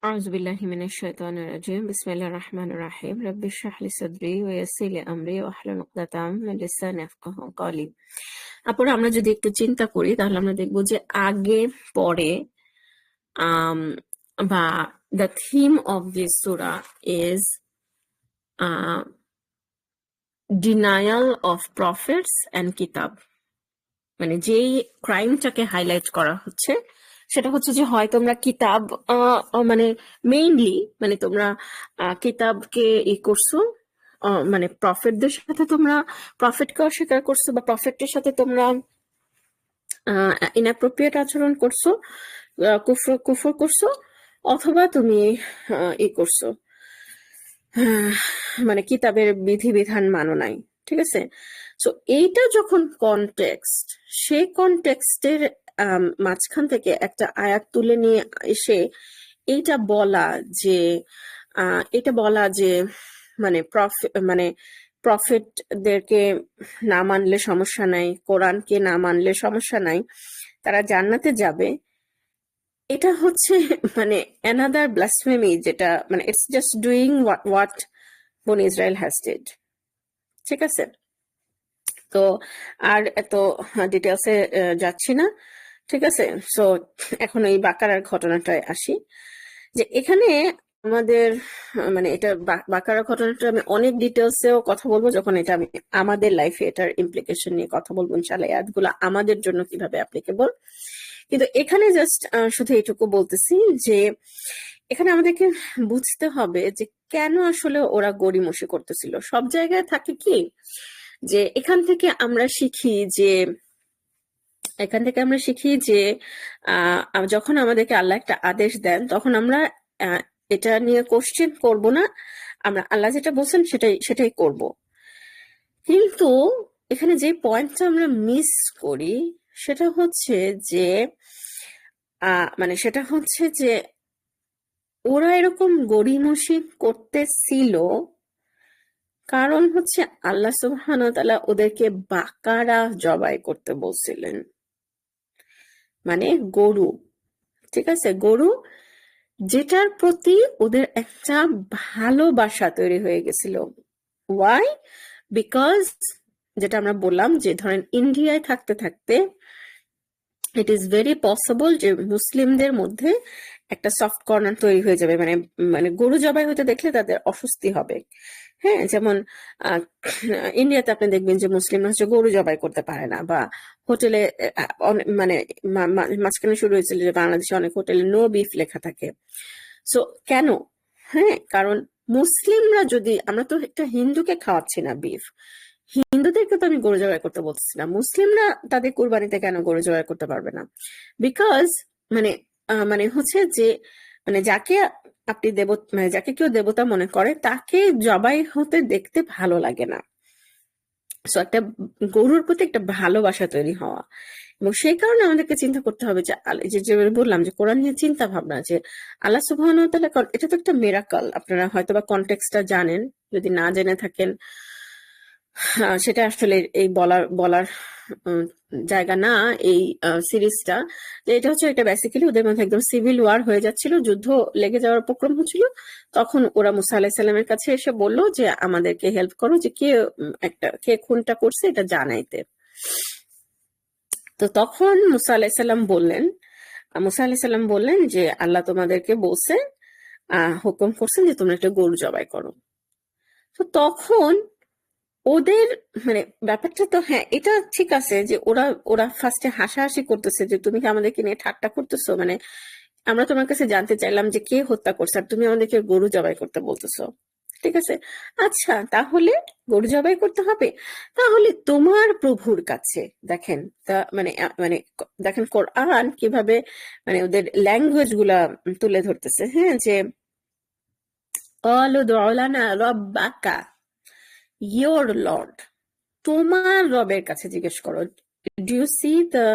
أعوذ بالله من الشيطان الرجيم بسم الله الرحمن الرحيم رب اشرح لي صدري ويسر لي أمري واحلل عقدة من লিসানি ইয়াফকাহু قولي। তারপরে আমরা যদি একটু চিন্তা করি তাহলে আমরা দেখব যে আগে পরে আম বা the theme of this surah is denial of prophets and kitab। মানে যেই ক্রাইমটাকে হাইলাইট করা হচ্ছে সেটা হচ্ছে যে হয় তোমরা কিতাব মানে মেইনলি মানে তোমরা কিতাবকে করছো, মানে প্রফেটদের সাথে তোমরা প্রফেটকে অস্বীকার করছো বা প্রফেটের সাথে তোমরা ইনঅ্যাপ্রোপ্রিয়েট আচরণ করছো, কুফর কুফর করছো, অথবা তুমি করছো, মানে কিতাবের বিধিবিধান মানো নাই। ঠিক আছে, সো এইটা যখন কনটেক্সট, সেই কনটেক্সটের মাঝখান থেকে একটা আয়াত তুলে নিয়ে এসে এইটা বলা যে মানে প্রফেটদেরকে না মানলে সমস্যা নাই, কোরআনকে না মানলে সমস্যা নাই, তারা জান্নাতে যাবে, এটা হচ্ছে মানে অ্যানাদার ব্লাসফেমি, যেটা মানে ইটস জাস্ট ডুইং হোয়াট বনি ইসরায়েল হ্যাজ ডিড। ঠিক আছে, তো আর এত ডিটেলসে যাচ্ছি না। ঠিক আছে, সো এখন এই বাকারার ঘটনাটায় আসি, যে এখানে আমাদের মানে এটা বাকারা ঘটনাটা আমি অনেক ডিটেলসেও কথা বলবো যখন এটা আমি আমাদের লাইফে এটার ইমপ্লিকেশন নিয়ে কথা বলবো ইনশাআল্লাহ, আয়াতগুলো আমাদের জন্য কিভাবে অ্যাপ্লিকেবল। কিন্তু এখানে জাস্ট শুধু এইটুকু বলতেছি যে এখানে আমাদেরকে বুঝতে হবে যে কেন আসলে ওরা গড়িমসি করতেছিল। সব জায়গায় থাকে কি যে এখান থেকে আমরা শিখি যে যখন আমাদেরকে আল্লাহ একটা আদেশ দেন তখন আমরা এটা নিয়ে কোশ্চেন করব না, আমরা আল্লাহ যেটা বলছেন সেটাই করব। কিন্তু এখানে যে পয়েন্টটা আমরা মিস করি সেটা হচ্ছে যে ওরা এরকম গড়িমসি করতেছিল কারণ হচ্ছে আল্লাহ সুবহানাহু ওয়া তাআলা ওদেরকে বাকারা জবাই করতে বলছিলেন, মানে গরু। ঠিক আছে, গরু, যেটার প্রতি ওদের একটা ভালোবাসা তৈরি হয়ে গেছিল। ওয়াই? বিকজ যেটা আমরা বললাম যে ধরেন ইন্ডিয়ায় থাকতে থাকতে ইট ইজ ভেরি পসিবল যে মুসলিমদের মধ্যে একটা সফট কর্নার তৈরি হয়ে যাবে, মানে মানে গরু জবাই হতে দেখলে তাদের অস্বস্তি হবে। হ্যাঁ, যেমন ইন্ডিয়াতে আপনি দেখবেন যে মুসলিমরা হচ্ছে গরু জবাই করতে পারে না, বা হোটেলে মানে মাঝখানে শুরু হয়েছিল যে বাংলাদেশে অনেক হোটেলে নো বিফ লেখা থাকে। সো কেন? হ্যাঁ, কারণ মুসলিমরা যদি, আমরা তো একটা হিন্দুকে খাওয়াচ্ছি না বিফ, হিন্দুদেরকে তো আমি গরু জবাই করতে বলতেছি না, মুসলিমরা তাদের কুরবানিতে কেন গরু জবাই করতে পারবে না? বিকজ মানে মানে হচ্ছে যে মানে যাকে আপনি মানে যাকে কেউ দেবতা মনে করে তাকে জবাই হতে দেখতে ভালো লাগে না। সো একটা গরুর প্রতি একটা ভালোবাসা তৈরি হওয়া, এবং সেই কারণে আমাদেরকে চিন্তা করতে হবে যে বললাম যে কোরআন নিয়ে চিন্তা ভাবনা, যে আল্লাহ সুবহানাহু ওয়া তাআলা, এটা তো একটা মিরাকল। আপনারা হয়তো বা কনটেক্সটটা জানেন, যদি না জেনে থাকেন সেটা আসলে এই বলার জায়গা না এই সিরিজটা। এটা হচ্ছে একটা বেসিক্যালি ওদের মধ্যে একদম সিভিল ওয়ার হয়ে যাচ্ছিল, যুদ্ধ লেগে যাওয়ার উপক্রম হচ্ছিল। তখন ওরা মুসা আলাইহিস সালামের কাছে এসে বলল যে আমাদেরকে হেল্প করো, যে কে খুনটা করছে এটা জানাইতে। তো তখন মুসা আলাইহিস সালাম বললেন যে আল্লাহ তোমাদেরকে বলছে, হুকুম করছেন যে তোমরা একটা গরু জবাই করো। তো তখন ওদের মানে ব্যাপারটা তো, হ্যাঁ এটা ঠিক আছে যে ওরা ওরা ফার্স্টে হাসাহাসি করতেছে যে তুমি কি আমাদেরকে নিয়ে ঠাট্টা করতেছো, মানে আমরা তোমার কাছে জানতে চাইলাম যে কে হত্যা করছে আর তুমি আমাদেরকে গরু জবাই করতে বলতেছো। ঠিক আছে, আচ্ছা তাহলে গরু জবাই করতে হবে, তাহলে তোমার প্রভুর কাছে দেখেন, মানে দেখেন কোরআন কিভাবে মানে ওদের ল্যাঙ্গুয়েজ গুলা তুলে ধরতেছে। হ্যাঁ, যে ক্বালু উদউ লানা রাব্বাকা, ইয়োর লর্ড, তোমার রবের কাছে জিজ্ঞেস করো। ডু ইউ সি দ্য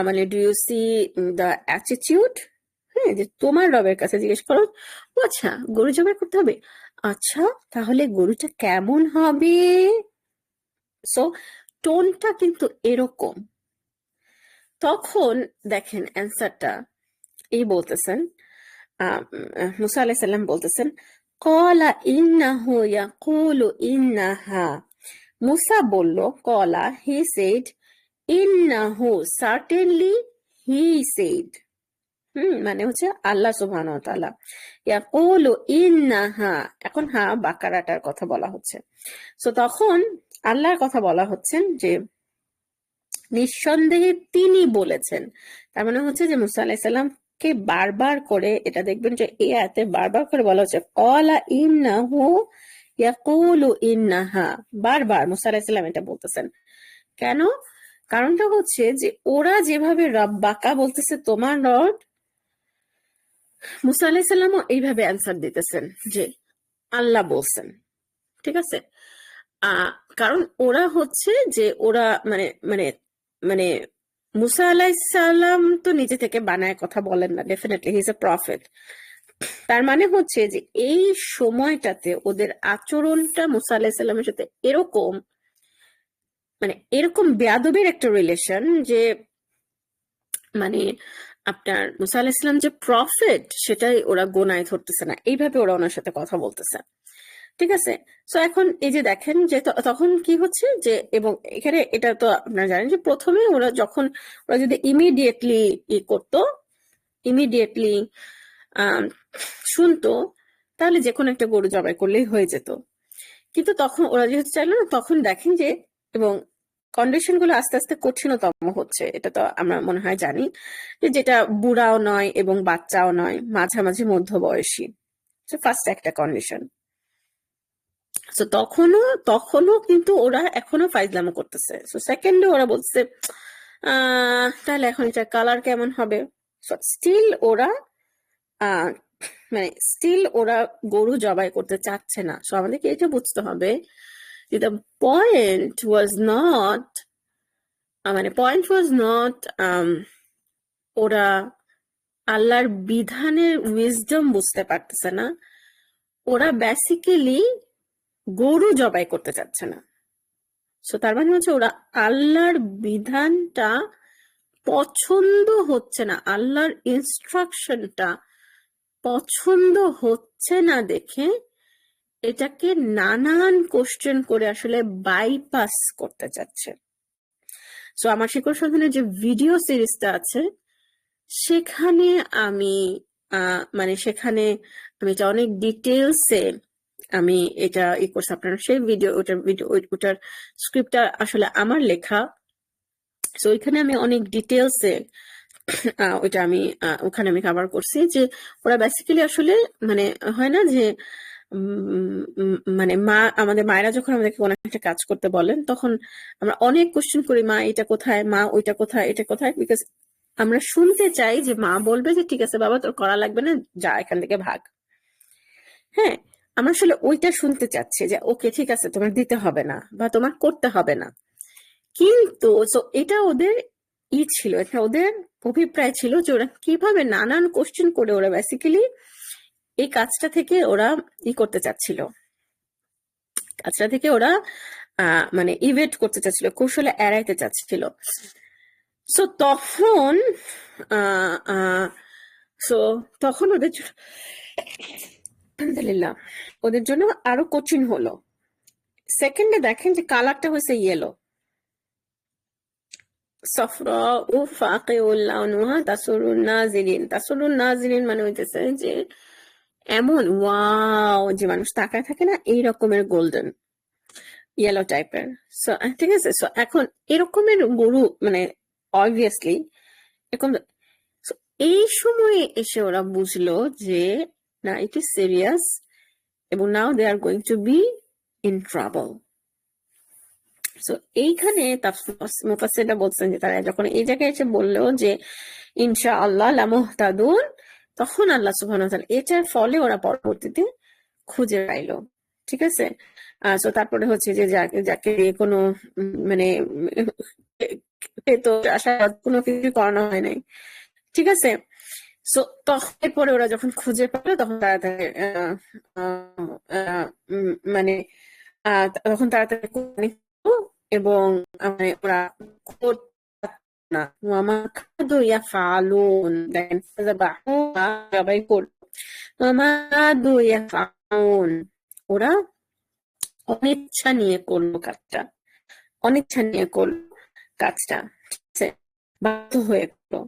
মানে do you see the attitude? হ্যাঁ, যে তোমার রবের কাছে জিজ্ঞেস করো। ও আচ্ছা, গরু জবাই করতে হবে, আচ্ছা তাহলে গরুটা কেমন হবে? সো টোনটা কিন্তু এরকম। তখন দেখেন অ্যান্সারটা এই বলতেছেন মুসা আলাইহিস সালাম বলতেছেন কলা ইন্নাহু ইয়াকুলু ইন্নাহা, মুসা বলল, কলা হি সেড, ইন্নাহু সার্টেনলি হি সেড, মানে হচ্ছে আল্লাহ সুবহানাহু ওয়া তাআলা, ইয়াকুলু ইন্নাহা, এখন বাকারাটার কথা বলা হচ্ছে। সো তখন আল্লাহর কথা বলা হচ্ছেন যে নিঃসন্দেহে তিনি বলেছেন। তার মানে হচ্ছে যে মুসা আলাইহিস সালামকে বারবার করে, এটা দেখবেন যে এই আয়াতে বারবার করে বলা হচ্ছে ক্বালা ইন্নাহু ইয়াকুলু ইন্নাহা, বারবার মুসা আলাইহিস সালাম এটা বলতেছেন। কেন? কারণটা হচ্ছে যে ওরা যেভাবে রাব্বাকা বলতেছে তোমার রব, মুসা আলাইহিস সালামও এইভাবে অ্যান্সার দিতেছেন যে আল্লাহ বলছেন। ঠিক আছে? কারণ ওরা হচ্ছে যে ওরা মানে মানে মানে মুসা আলাইহিস সালাম তো নিজে থেকে বানায় কথা বলেন না, definitely he is a prophet. তার মানে হচ্ছে যে এই সময়টাতে ওদের আচরণটা মুসা আলাইহিস সালামের সাথে এরকম, মানে এরকম বেয়াদবির একটা রিলেশন যে মানে আপনার মুসা আলাইহিস সালাম যে প্রফেট সেটাই ওরা গোনায় ধরতেছে না, এইভাবে ওরা ওনার সাথে কথা বলতেছে। ঠিক আছে? সো এখন এই যে দেখেন যে তখন কি হচ্ছে যে, এবং এখানে এটা তো আপনারা জানেন যে প্রথমে ওরা যদি ইমিডিয়েটলি করতো, ইমিডিয়েটলি শুনতো, তাহলে যে কোনো একটা গরু জবাই করলেই হয়ে যেত। কিন্তু তখন ওরা যেহেতু চাইলো না, তখন দেখেন যে, এবং কন্ডিশন গুলো আস্তে আস্তে কঠিনতম হচ্ছে, এটা তো আমরা মনে হয় জানি, যে যেটা বুড়াও নয় এবং বাচ্চাও নয়, মাঝামাঝি মধ্যবয়সী, ফার্স্ট একটা কন্ডিশন। তো তখনও কিন্তু ওরা এখনো ফাইজলামো করতেছে। সো সেকেন্ডে ওরা বলছে তাহলে এখন এটা কালার কেমন হবে। স্টিল ওরা স্টিল ওরা গরু জবাই করতে চাচ্ছে না। সো আমাদেরকে এটা বুঝতে হবে যে দ্য পয়েন্ট ওয়াজ নট, ওরা আল্লাহর বিধানের উইজডম বুঝতে পারতেছে না, ওরা বেসিক্যালি গরু জবাই করতে চাচ্ছে না। সো তার মানে হচ্ছে ওরা আল্লাহর বিধানটা পছন্দ হচ্ছে না, আল্লাহর ইনস্ট্রাকশনটা পছন্দ হচ্ছে না দেখে এটাকে নানান কোশ্চেন করে আসলে বাইপাস করতে চাচ্ছে। সো আমার শিকড় সন্ধানের যে ভিডিও সিরিজটা আছে সেখানে আমি সেখানে আমি এটা অনেক ডিটেলসে আমি এটা করছি। আপনারা সেই ওটার স্ক্রিপ্টটা আসলে আমার লেখা। সো ওইখানে আমি অনেক ডিটেলসে ওইটা আমি ওখানে আমি কভার করছি যে ওরা বেসিক্যালি আসলে হয় না যে আমাদের মায়েরা যখন আমাদেরকে কোনো একটা কাজ করতে বলেন তখন আমরা অনেক কোশ্চেন করি, মা এটা কোথায়, মা ওইটা কোথায়, এটা কোথায়, বিকজ আমরা শুনতে চাই যে মা বলবে যে ঠিক আছে বাবা তোর করা লাগবে না, যা এখান থেকে ভাগ। হ্যাঁ, আমরা আসলে ওইটা শুনতে চাচ্ছি যে ওকে ঠিক আছে তোমার দিতে হবে না বা তোমার করতে হবে না। কিন্তু এটা ওদের ছিল, এটা ওদের অভিপ্রায় ছিল যে ওরা কিভাবে নানান কোশ্চেন করে ওরা বেসিক্যালি এই কাজটা থেকে ওরা করতে চাচ্ছিল, কাজটা থেকে ওরা ইভেট করতে চাচ্ছিল, কৌশলে এড়াইতে চাচ্ছিল। সো তখন তখন ওদের আলহামদুলিল্লাহ ওদের জন্য আরো কঠিন হলো। সেকেন্ডে দেখেন যে কালারটা হয়েছে ইয়েলো, সফরা ও ফাকে উল্লাউনুহা তাসুরুন নাজিরিন। তাসুরুন নাজিরিন মানে হইতেছে যে এমন ওয়াও যে মানুষ তাকায় থাকে না, এই রকমের গোল্ডেন ইয়েলো টাইপের। সো ঠিক আছে, সো এখন এরকমের গরু অবভিয়াসলি এরকম। এই সময়ে এসে ওরা বুঝলো যে না, ইট ইজ সিরিয়াস এবং now they are going to be in trouble. So এইখানে মুফাসসিররা বলছেন যে তারা যখন এই জায়গায় এসে বললো যে ইনশাআল্লাহ লামুহতাদুন, তখন আল্লাহ সুবহানাহু ওয়া তাআলা এটার ফলে ওরা পরবর্তীতে খুঁজে পাইলো। ঠিক আছে? সো তারপরে হচ্ছে যে যাকে কোনো তো আশাবাদ কোনো কিছু করানো হয় নাই। ঠিক আছে? সো তখন এরপরে ওরা যখন খুঁজে পেলো তখন তাড়াতাড়ি তখন তাড়াতাড়ি এবং ওরা না ওয়ামা কাদু ইয়াফআলুন, জবাই করলো। মাদু ইয়াফআলুন, ওরা অনিচ্ছা নিয়ে করলো কাজটা, অনিচ্ছা নিয়ে করলো কাজটা, ঠিক আছে, বাধ্য হয়ে করলো।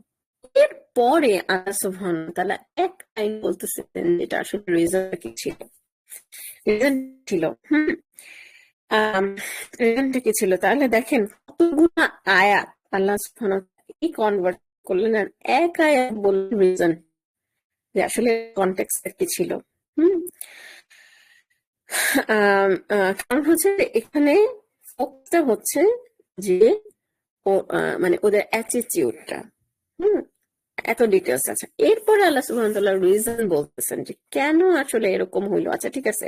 এরপরে আল্লাহ সুবহানাহু ওয়া তাআলা এক লাইন বলতেছেন, যেটা আসলে রিজন কি ছিল, রিজন ছিল রিজনটা কি ছিল, তাহলে দেখেন কতগুলো আয়াত আল্লাহ সুবহানাহু ওয়া তাআলা এই কনভার্ট করলেন, আর এক আয়াত বললেন রিজন, যে আসলে কনটেক্সট কি ছিল। হুম কারণ হচ্ছে এখানে ফোকাসটা হচ্ছে যে মানে ওদের অ্যাটিটিউডটা। হুম এত ডিটেলস আছে। এরপরে আল্লাহ সুবহানাহু ওয়া তাআলা রিজন বলতেছেন যে কেন আসলে এরকম হইলো। আচ্ছা ঠিক আছে,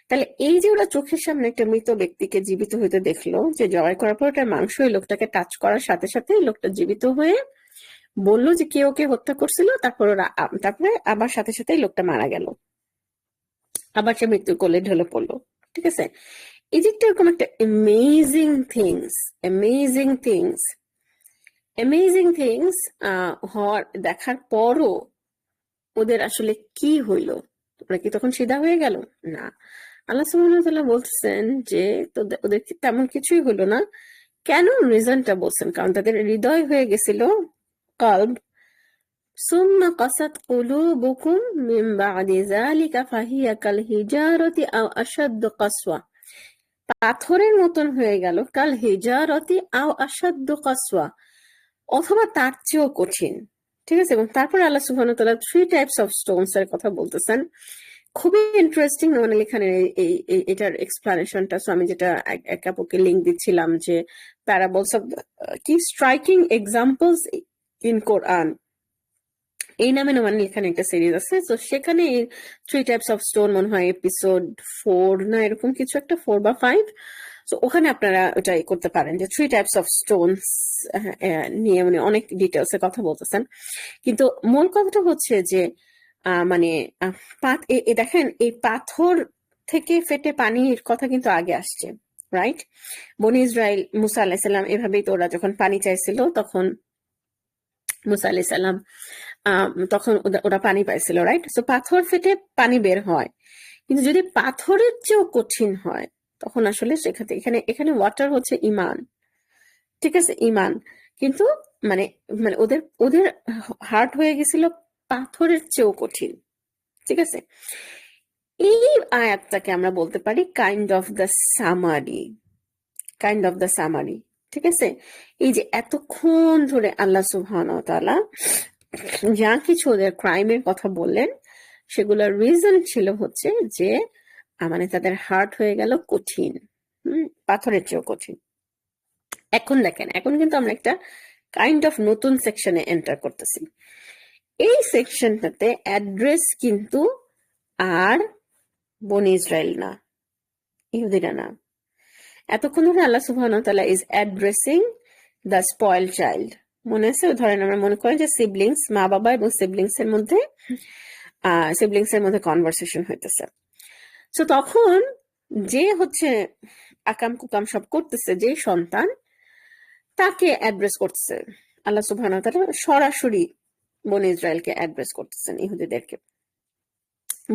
তাহলে এই যে ওরা চোখের সামনে একটা মৃত ব্যক্তিকে জীবিত হইতে দেখলো, যে জবাই করার পর ওটার মাংস ওই লোকটাকে টাচ করার সাথে সাথে লোকটা জীবিত হয়ে বললো যে কে ওকে হত্যা করছিল, তারপর ওরা তারপরে আবার সাথে সাথে লোকটা মারা গেল, আবার সে মৃত্যুর কোলে ঢলে পড়লো। ঠিক আছে, এই যে এরকম একটা amazing things, amazing things, amazing things হওয়ার দেখার পরও ওদের আসলে কি হইলো? ওরা কি তখন সিধা হয়ে গেল? না, আল্লাহ সুবহানাহু ওয়া তাআলা বলছেন যে ওদের তেমন কিছুই হলো না। কেন? রিজনটা বলছেন, কারণ তাদের হৃদয় হয়ে গেছিল কলব, সুম্মা কাসাত কুলুবুকুম মিন বাদি যালিকা ফাহিয়া কাল হিজারতি আও আশাদ্দু কাসওয়া, পাথরের মতন হয়ে গেল, কাল হিজারতি আও আশাদ্দু কাসওয়া, অথবা তার চেয়েও কঠিন। ঠিক আছে, এবং তারপরে আল্লাহ সুবহানাহু ওয়া তাআলা 3 টাইপস অফ স্টোনস এর কথা বলতেছেন। খুবই ইন্টারেস্টিং মানে এখানে এটার এক্সপ্লানেশনটা। সো আমি যেটা এক আপুকে লিংক দিচ্ছিলাম, যে প্যারাবলস অফ কি স্ট্রাইকিং এক্সাম্পলস ইন কোরআন, এই নামে মানে এখানে একটা সিরিজ আছে। তো সেখানে 3 টাইপস অফ স্টোন মনে হয় এপিসোড 4 না এরকম কিছু একটা, 4 বা 5। তো ওখানে আপনারা ওটাই করতে পারেন, যে 3 টাইপস অফ স্টোনস নিয়ে মানে অনেক ডিটেলস এ কথা বলতেছেন। কিন্তু মূল কথাটা হচ্ছে যে মানে দেখেন এই পাথর থেকে ফেটে পানির কথা কিন্তু আগে আসছে, রাইট? বনি ইসরাইল মুসা আলাইহিস সালাম এভাবেই, তো ওরা যখন পানি চাইছিল তখন মুসা আলাইহিস সালাম তখন ওরা পানি পাইছিল, রাইট? তো পাথর ফেটে পানি বের হয়, কিন্তু যদি পাথরের চেয়েও কঠিন হয় তখন আসলে সেখানে এখানে এখানে ওয়াটার হচ্ছে ইমান। ঠিক আছে, ইমান। কিন্তু মানে মানে ওদের ওদের হার্ট হয়ে গেছিল পাথরের চেয়েও কঠিন। ঠিক আছে, এই আয়াতটাকে আমরা বলতে পারি kind of the summary, kind of the summary. ঠিক আছে, এই যে এতক্ষণ ধরে আল্লাহ সুবহানাহু ওয়া তাআলা যা কিছু ওদের ক্রাইমের কথা বললেন, সেগুলোর রিজন ছিল হচ্ছে যে মানে তাদের হার্ট হয়ে গেল কঠিন, পাথরের চেয়েও কঠিন। এখন দেখেন, এখন কিন্তু আমরা একটা কাইন্ড অফ নতুন সেকশনে এন্টার করতেছি। এই সেকশনটাতে অ্যাড্রেস কিন্তু আর বনি ইসরায়েল না, ইহুদিরা না। এতক্ষণ ধরে আল্লাহ সুবহানাহু ওয়া তাআলা is addressing the spoiled child. মনে আছে? ধরেন আমরা মনে করি যে সিবলিংস, মা বাবা এবং সিবলিংস এর মধ্যে কনভারসেশন হইতেছে। তো তখন যে হচ্ছে আকাম কুকাম সব করতেছে, যে সন্তান, তাকে অ্যাড্রেস করতেছে আল্লাহ সুবহানাহু ওয়া তাআলা, সরাসরি বনি ইসরায়েলকে অ্যাড্রেস করতেছেন, ইহুদিদেরকে,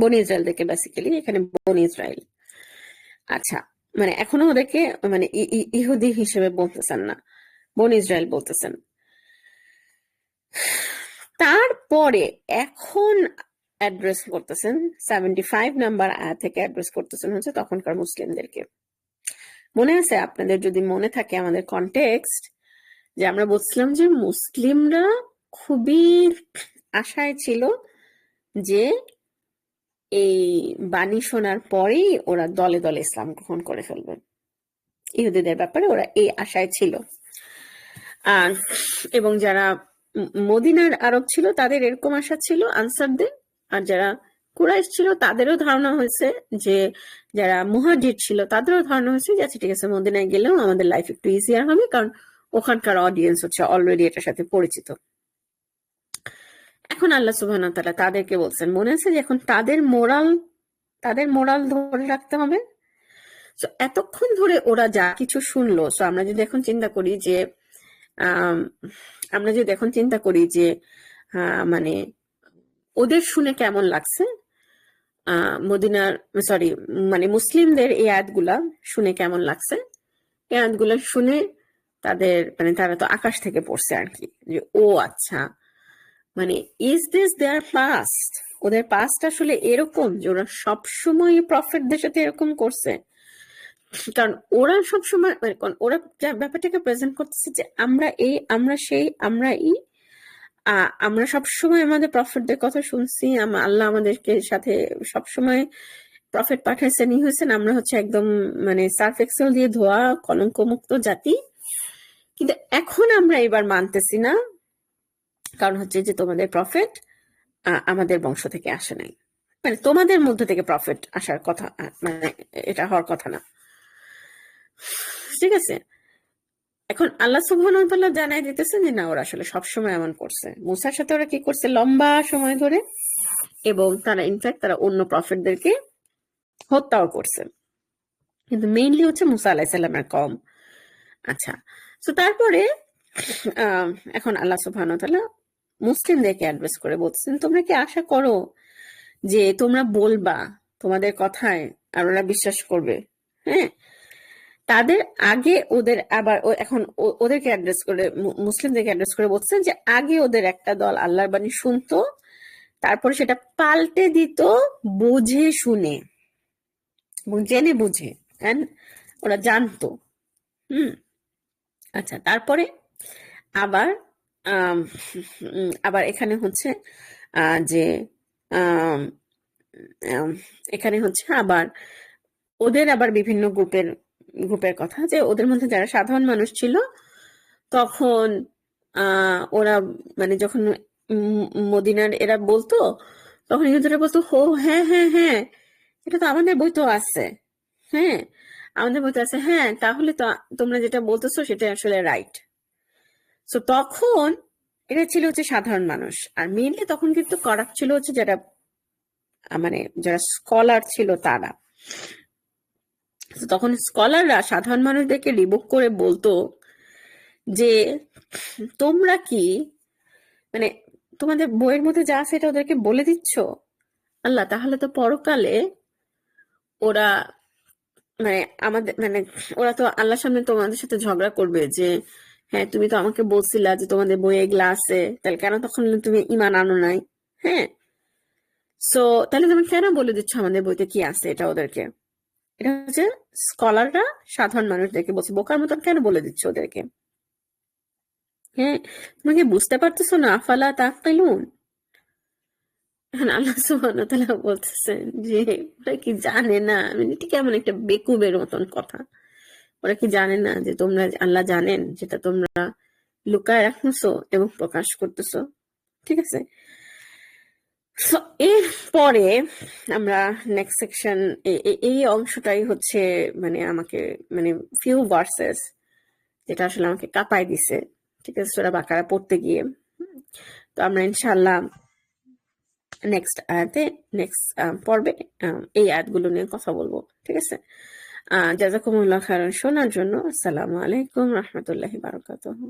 বনি ইসরায়েলদেরকে বেসিক্যালি এখানে বনি ইসরায়েল। আচ্ছা, মানে এখনো ওদেরকে মানে ইহুদি হিসেবে বলতেছেন না, বনি ইসরায়েল বলতেছেন। তারপরে এখন অ্যাড্রেস করতেছেন 75 নাম্বার আয়াত থেকে অ্যাড্রেস করতেছেন হচ্ছে তখনকার মুসলিমদেরকে। মনে আছে আপনাদের? যদি মনে থাকে আমাদের কনটেক্সট, যে আমরা বলছিলাম যে মুসলিমরা খুবই আশায় ছিল যে এই বাণী শোনার পরেই ওরা দলে দলে ইসলাম গ্রহণ করে ফেলবে। ইহুদিদের ব্যাপারে ওরা এই আশায় ছিল। এবং যারা মদিনার আরব ছিল তাদের এরকম আশা ছিল, আনসারদের। আর যারা কুরাইশ ছিল তাদেরও ধারণা হয়েছে, যে যারা মুহাজির ছিল তাদেরও ধারণা হয়েছে যে আচ্ছা ঠিক আছে, মদিনায় গেলেও আমাদের লাইফ একটু ইজিয়ার হবে, কারণ ওখানকার অডিয়েন্স হচ্ছে অলরেডি এটার সাথে পরিচিত। এখন আল্লাহ সুবহানাহু ওয়া তাআলা তাদেরকে বলছেন, মনে আছে যে এখন তাদের মোরাল ধরে রাখতে হবে। তো এতক্ষণ ধরে ওরা যা কিছু শুনলো, তো আমরা যদি এখন চিন্তা করি যে মানে ওদের শুনে কেমন লাগছে, মদিনার সরি মানে মুসলিমদের এই আয়াতগুলা শুনে কেমন লাগছে, এই আয়াতগুলা শুনে তাদের মানে তারা তো আকাশ থেকে পড়ছে আর কি, যে ও আচ্ছা, মানে ইজ দিস দেয়ার পাস্ট, ওদের পাস্ট আসলে এরকম যে ওরা সবসময় প্রফেটদের সাথে এরকম করছে। কারণ ওরা সবসময় মানে ওরা ব্যাপারটাকে প্রেজেন্ট করতেছে যে আমরা এই, আমরা সেই, আমরা আমরা সবসময় আমাদের প্রফেটদের কথা শুনছি, আল্লাহ আমাদেরকে সাথে সবসময় প্রফেট পাঠাইছেন, হয়েছেন, আমরা হচ্ছে একদম মানে সার্ফ এক্সেল দিয়ে ধোয়া কলঙ্ক মুক্ত জাতি। কিন্তু এখন আমরা এবার মানতেছি না, কারণ হচ্ছে যে তোমাদের প্রফেট আমাদের বংশ থেকে আসে নাই, মানে তোমাদের মধ্য থেকে প্রফেট আসার কথা, মানে এটা হওয়ার কথা না। ঠিক আছে, এখন আল্লাহ সুবহানাহু ওয়া তাআলা জানাই দিতেছেন যে না, ওরা আসলে সবসময় এমন করছে। মুসার সাথে ওরা কি করছে লম্বা সময় ধরে, এবং তারা ইনফ্যাক্ট তারা অন্য প্রফেটদেরকে হত্যাও করছে, কিন্তু মেইনলি হচ্ছে মুসা আলাইহিস সালামের কওম। আচ্ছা, তো তারপরে এখন আল্লাহ সুবহানাহু ওয়া তাআলা মুসলিমদেরকে অ্যাড্রেস করে বলছেন, তোমরা কি আশা করো যে তোমরা বলবা তোমাদের কথায় আর ওরা বিশ্বাস করবে? হ্যাঁ, তাদের আগে ওদের আবার এখন ওদেরকে অ্যাড্রেস করে, মুসলিমদেরকে অ্যাড্রেস করে বলছেন যে আগে ওদের একটা দল আল্লাহর বাণী শুনতো, তারপরে সেটা পাল্টে দিত বুঝে শুনে এবং জেনে বুঝে, ওরা জানতো। আচ্ছা, তারপরে আবার আবার এখানে হচ্ছে যে এখানে হচ্ছে আবার ওদের আবার বিভিন্ন গ্রুপের কথা, যে ওদের মধ্যে যারা সাধারণ মানুষ ছিল তখন ওরা মানে যখন মদিনার এরা বলতো, তখন ইহুদিরা বলতো, হো হ্যাঁ হ্যাঁ হ্যাঁ, এটা তো আমাদের বই তো আছে, হ্যাঁ আমাদের বই তো আছে, হ্যাঁ তাহলে তো তোমরা যেটা বলতেছো সেটা আসলে রাইট। তো তখন এটা ছিল হচ্ছে সাধারণ মানুষ, আর মেইনলি তখন কিন্তু করাপ্ট ছিল হচ্ছে যারা মানে যারা স্কলার ছিল তারা। তখন স্কলাররা সাধারণ মানুষদেরকে রিবুক করে বলতো যে তোমরা কি মানে তোমাদের বইয়ের মধ্যে যা আছে এটা ওদেরকে বলে দিচ্ছ, আল্লাহ তাহলে তো পরকালে ওরা মানে আমাদের মানে ওরা তো আল্লাহর সামনে তোমাদের সাথে ঝগড়া করবে যে হ্যাঁ তুমি তো আমাকে বলছিলা যে তোমাদের বইয়ে এগুলা আছে, তাহলে কেন তখন তুমি ঈমান আনো নাই? হ্যাঁ, সো তাহলে তুমি কেন বলে দিচ্ছ আমাদের বইতে কি আছে এটা ওদেরকে? এটা হচ্ছে স্কলাররা সাধারণ মানুষদেরকে বলছে, বোকার মতন কেন বলে দিচ্ছ ওদেরকে? হ্যাঁ, তোমাকে বুঝতে পারতেছো না? আফালা তাকিলুন। এখন আল্লাহ সুবহানাহু ওয়া তাআলা বলতেছেন যে ওরা কি জানে না, মানে এটা কেমন একটা বেকুবের মতন কথা, ওরা কি জানে না যে তোমরা, আল্লাহ জানেন যেটা তোমরা লুকায় রাখতেছো এবং প্রকাশ করতেছো। ঠিক আছে, এর পরে আমরা নেক্সট সেকশন, এই অংশটাই হচ্ছে মানে আমাকে মানে ফিউ ভার্সেস যেটা আসলে আমাকে কাঁপায় দিছে। ঠিক আছে, সূরা বাকারা পড়তে গিয়ে। তো আমরা ইনশাআল্লাহ নেক্সট আয়াতে, নেক্সট পর্বে এই আয়াতগুলো নিয়ে কথা বলবো। ঠিক আছে, জাযাকুমুল্লাহ খাইরান শোনার জন্য। আসসালামু আলাইকুম রাহমাতুল্লাহি বারাকাতুহু।